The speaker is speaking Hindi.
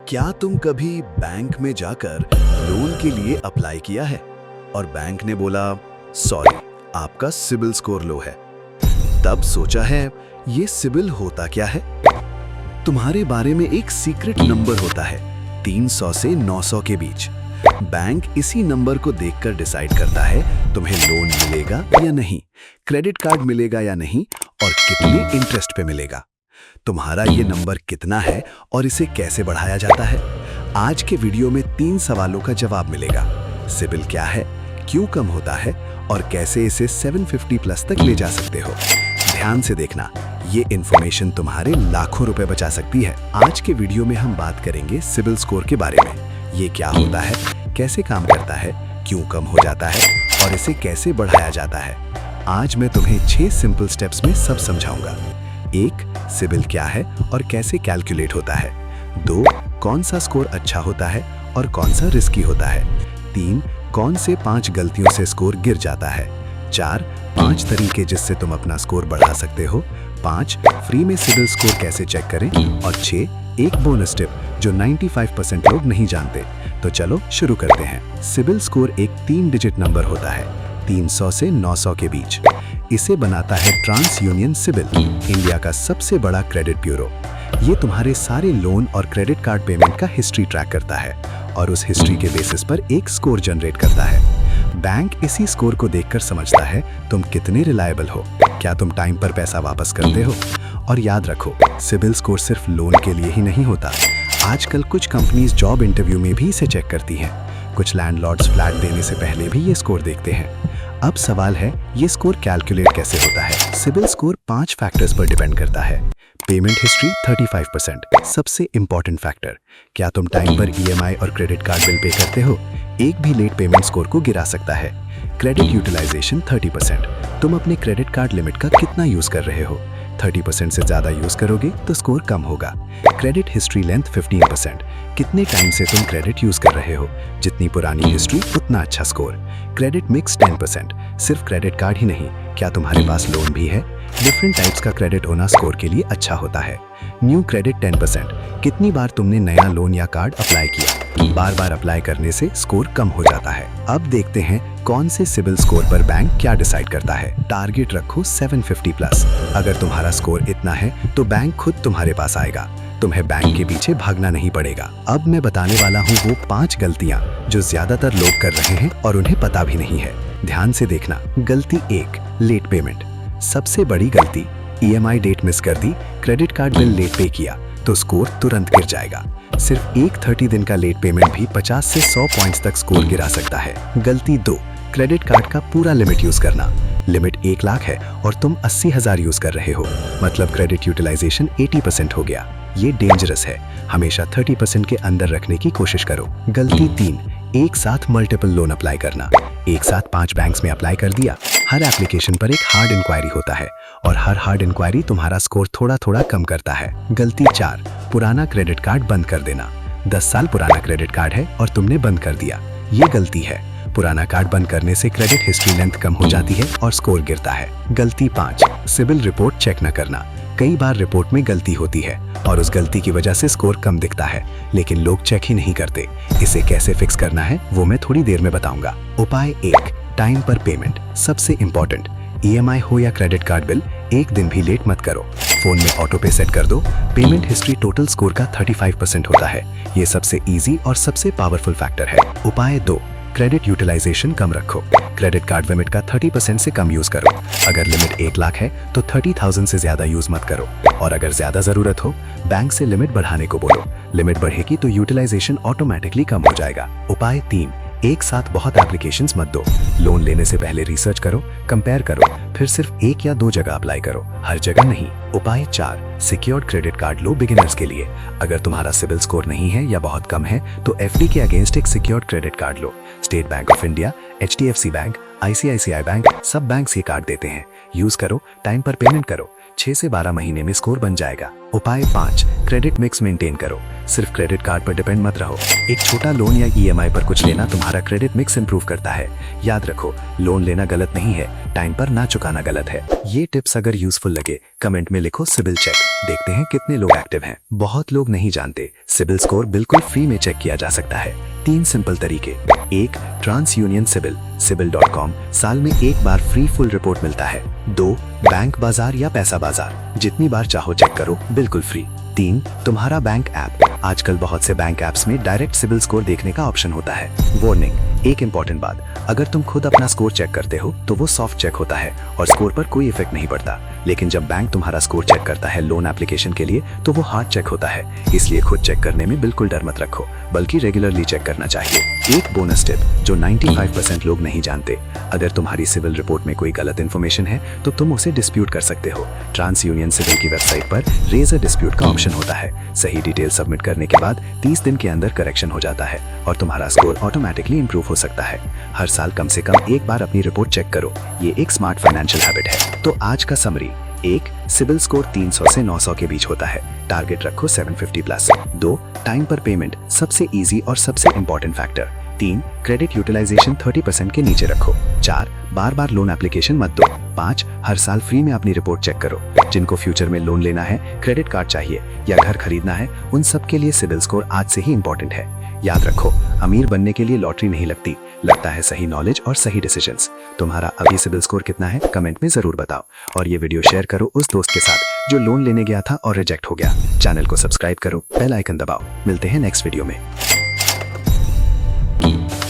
क्या तुम कभी बैंक में जाकर लोन के लिए अप्लाई किया है और बैंक ने बोला सॉरी आपका सिबिल स्कोर लो है। तब सोचा है ये सिबिल होता क्या है? तुम्हारे बारे में एक सीक्रेट नंबर होता है 300 से 900 के बीच। बैंक इसी नंबर को देखकर डिसाइड करता है तुम्हें लोन मिलेगा या नहीं, क्रेडिट कार्ड मिलेगा या नहीं और कितने इंटरेस्ट पे मिलेगा। तुम्हारा ये नंबर कितना है और इसे कैसे बढ़ाया जाता है? आज के वीडियो में 3 सवालों का जवाब मिलेगा। सिबिल क्या है, क्यों कम होता है और कैसे इसे 750 प्लस तक ले जा सकते हो। ध्यान से देखना, ये इन्फॉर्मेशन तुम्हारे लाखों रुपए बचा सकती है। आज के वीडियो में हम बात करेंगे सिबिल स्कोर के बारे में। ये क्या होता है, कैसे काम करता है, क्यों कम हो जाता है और इसे कैसे बढ़ाया जाता है। आज मैं तुम्हें 6 सिंपल स्टेप्स में सब समझाऊंगा। 1. सिबिल क्या है और कैसे कैलकुलेट होता है। 2. कौन सा स्कोर अच्छा होता है और कौन सा रिस्की होता है। 3. कौन से 5 गलतियों से स्कोर गिर जाता है। 4. 5 तरीके जिससे तुम अपना स्कोर बढ़ा सकते हो। 5. फ्री में सिबिल स्कोर कैसे चेक करें और 6. एक बोनस टिप जो 95% लोग नहीं जानते। तो चलो शुरू करते हैं। सिबिल स्कोर एक 3 डिजिट नंबर होता है 300 से 900 के बीच। इसे बनाता है ट्रांस यूनियन सिबिल, इंडिया का सबसे बड़ा क्रेडिट ब्यूरो। ये तुम्हारे सारे लोन और क्रेडिट कार्ड पेमेंट का हिस्ट्री ट्रैक करता है और उस हिस्ट्री के बेसिस पर एक स्कोर जनरेट करता है। बैंक इसी स्कोर को देखकर समझता है तुम कितने रिलायबल हो, क्या तुम टाइम पर पैसा वापस करते हो। और याद रखो, सिबिल स्कोर सिर्फ लोन के लिए ही नहीं होता। आजकल कुछ कंपनीज जॉब इंटरव्यू में भी इसे चेक करती हैं। कुछ लैंडलॉर्ड्स फ्लैट देने से पहले भी ये स्कोर देखते हैं। अब सवाल है, ये स्कोर कैलकुलेट कैसे होता है। सिबिल स्कोर 5 फैक्टर्स पर डिपेंड करता है। पेमेंट हिस्ट्री 35%, सबसे इंपॉर्टेंट फैक्टर। क्या तुम टाइम पर ईएमआई और क्रेडिट कार्ड बिल पे करते हो? एक भी लेट पेमेंट स्कोर को गिरा सकता है। क्रेडिट यूटिलाइजेशन 30%, तुम अपने क्रेडिट कार्ड लिमिट का कितना यूज कर रहे हो। 30% से ज्यादा यूज करोगे तो स्कोर कम होगा। क्रेडिट हिस्ट्री लेंथ 15%, कितने टाइम से तुम क्रेडिट यूज कर रहे हो, जितनी पुरानी हिस्ट्री उतना अच्छा स्कोर। क्रेडिट मिक्स 10%, सिर्फ क्रेडिट कार्ड ही नहीं, क्या तुम्हारे पास लोन भी है। डिफरेंट टाइप्स का क्रेडिट होना स्कोर के लिए अच्छा होता है। न्यू क्रेडिट 10%, कितनी बार तुमने नया लोन या कार्ड अप्लाई किया। बार बार अप्लाई करने से स्कोर कम हो जाता है। अब देखते हैं कौन से सिबिल स्कोर पर बैंक क्या डिसाइड करता है। टारगेट रखो 750 प्लस। अगर तुम्हारा स्कोर इतना है तो बैंक खुद तुम्हारे पास आएगा, तुम्हें बैंक के पीछे भागना नहीं पड़ेगा। अब मैं बताने वाला हूँ वो 5 गलतियाँ जो ज्यादातर लोग कर रहे हैं और उन्हें पता भी नहीं है। ध्यान से देखना। गलती 1, लेट पेमेंट। सबसे बड़ी गलती, ईएमआई डेट मिस कर दी, क्रेडिट कार्ड बिल लेट पे किया तो स्कोर तुरंत गिर जाएगा। सिर्फ एक 30 दिन का लेट पेमेंट भी 50 से 100 पॉइंट्स तक स्कोर गिरा सकता है। गलती 2, क्रेडिट कार्ड का पूरा लिमिट यूज करना। लिमिट 1 लाख है और तुम 80,000 यूज कर रहे हो, मतलब क्रेडिट यूटिलाइजेशन 80% हो गया। ये डेंजरस है, हमेशा 30% के अंदर रखने की कोशिश करो। गलती 3, एक साथ मल्टीपल लोन अप्लाई करना। एक साथ 5 बैंक्स में अप्लाई कर दिया। हर एप्लीकेशन पर एक हार्ड इंक्वायरी होता है और हर हार्ड इंक्वायरी तुम्हारा स्कोर थोड़ा थोड़ा कम करता है। गलती 4, पुराना क्रेडिट कार्ड बंद कर देना। 10 साल पुराना क्रेडिट कार्ड है और तुमने बंद कर दिया, ये गलती है। पुराना कार्ड बंद करने से क्रेडिट हिस्ट्री लेंथ कम हो जाती है और स्कोर गिरता है। गलती 5, सिबिल रिपोर्ट चेक न करना। कई बार रिपोर्ट में गलती होती है और उस गलती की वजह से स्कोर कम दिखता है, लेकिन लोग चेक ही नहीं करते। इसे कैसे फिक्स करना है वो मैं थोड़ी देर में बताऊंगा। उपाय 1, टाइम पर पेमेंट। सबसे इंपॉर्टेंट, ईएमआई हो या क्रेडिट कार्ड बिल, एक दिन भी लेट मत करो। फोन में ऑटो पे सेट कर दो। पेमेंट हिस्ट्री टोटल स्कोर का 35% होता है। ये सबसे इजी और सबसे पावरफुल फैक्टर है। उपाय 2, क्रेडिट यूटिलाइजेशन कम रखो। क्रेडिट कार्ड लिमिट का 30% से कम यूज करो। अगर लिमिट 1 लाख है तो 30,000 से ज्यादा यूज मत करो और अगर ज्यादा जरूरत हो बैंक से लिमिट बढ़ाने को बोलो। लिमिट बढ़ेगी तो यूटिलाइजेशन ऑटोमेटिकली कम हो जाएगा। उपाय 3, एक साथ बहुत एप्लीकेशंस मत दो। लोन लेने से पहले रिसर्च करो, कंपेयर करो, फिर सिर्फ 1 या 2 जगह अप्लाई करो, हर जगह नहीं। उपाय 4, सिक्योर्ड क्रेडिट कार्ड लो बिगिनर्स के लिए। अगर तुम्हारा सिबिल स्कोर नहीं है या बहुत कम है तो एफडी के अगेंस्ट एक secured credit card low. State bank of India, HDFC bank, ICICI bank, सब बैंक ये कार्ड देते हैं। यूज करो, टाइम पर पेमेंट करो, 6 से 12 महीने में स्कोर बन जाएगा। उपाय 5, क्रेडिट मिक्स मेंटेन करो। सिर्फ क्रेडिट कार्ड पर डिपेंड मत रहो। एक छोटा लोन या ईएमआई पर कुछ लेना तुम्हारा क्रेडिट मिक्स इंप्रूव करता है। याद रखो, लोन लेना गलत नहीं है, टाइम पर ना चुकाना गलत है। ये टिप्स अगर यूजफुल लगे कमेंट में लिखो सिबिल चेक। देखते हैं कितने लोग एक्टिव हैं। बहुत लोग नहीं जानते सिबिल स्कोर बिल्कुल फ्री में चेक किया जा सकता है। 3 सिंपल तरीके। 1. ट्रांस यूनियन सिबिल sibil.com, साल में एक बार फ्री फुल रिपोर्ट मिलता है। 2. बैंक बाजार या पैसा बाजार, जितनी बार चाहो चेक करो, बिल्कुल फ्री। 3. तुम्हारा बैंक ऐप, आजकल बहुत से बैंक ऐप्स में डायरेक्ट सिबिल स्कोर देखने का ऑप्शन होता है। वार्निंग, एक इंपॉर्टेंट बात, अगर तुम खुद अपना स्कोर चेक करते हो तो वो सॉफ्ट चेक होता है और स्कोर पर कोई इफेक्ट नहीं पड़ता। लेकिन जब बैंक तुम्हारा स्कोर चेक करता है लोन एप्लीकेशन के लिए तो वो हार्ड चेक होता है। इसलिए खुद चेक करने में बिल्कुल डर मत रखो, बल्कि रेगुलरली चेक करना चाहिए। एक बोनस टिप जो 95% लोग नहीं जानते, अगर तुम्हारी सिविल रिपोर्ट में कोई गलत इन्फॉर्मेशन है तो तुम उसे डिस्प्यूट कर सकते हो। ट्रांस यूनियन सिविल की वेबसाइट पर रेज अ डिस्प्यूट का ऑप्शन होता है। सही डिटेल सबमिट करने के बाद 30 दिन के अंदर करेक्शन हो जाता है और तुम्हारा स्कोर ऑटोमेटिकली इंप्रूव हो सकता है। हर साल कम से कम एक बार अपनी रिपोर्ट चेक करो, ये एक स्मार्ट फाइनेंशियल हैबिट है। तो आज का समरी: 1. सिबिल स्कोर 300 से 900 के बीच होता है, टारगेट रखो 750 प्लस। 2. टाइम पर पेमेंट, सबसे इजी और सबसे इंपॉर्टेंट फैक्टर। 3. क्रेडिट यूटिलाइजेशन 30% के नीचे रखो। 4. बार बार लोन एप्लीकेशन मत दो। 5. हर साल फ्री में अपनी रिपोर्ट चेक करो। जिनको फ्यूचर में लोन लेना है, क्रेडिट कार्ड चाहिए या घर खरीदना है, उन सब के लिए सिबिल स्कोर आज से ही इंपॉर्टेंट है। याद रखो, अमीर बनने के लिए लॉटरी नहीं लगता है सही नॉलेज और सही डिसीजंस। तुम्हारा अभी सिबिल स्कोर कितना है कमेंट में जरूर बताओ और ये वीडियो शेयर करो उस दोस्त के साथ जो लोन लेने गया था और रिजेक्ट हो गया। चैनल को सब्सक्राइब करो, बेल आइकन दबाओ। मिलते हैं नेक्स्ट वीडियो में।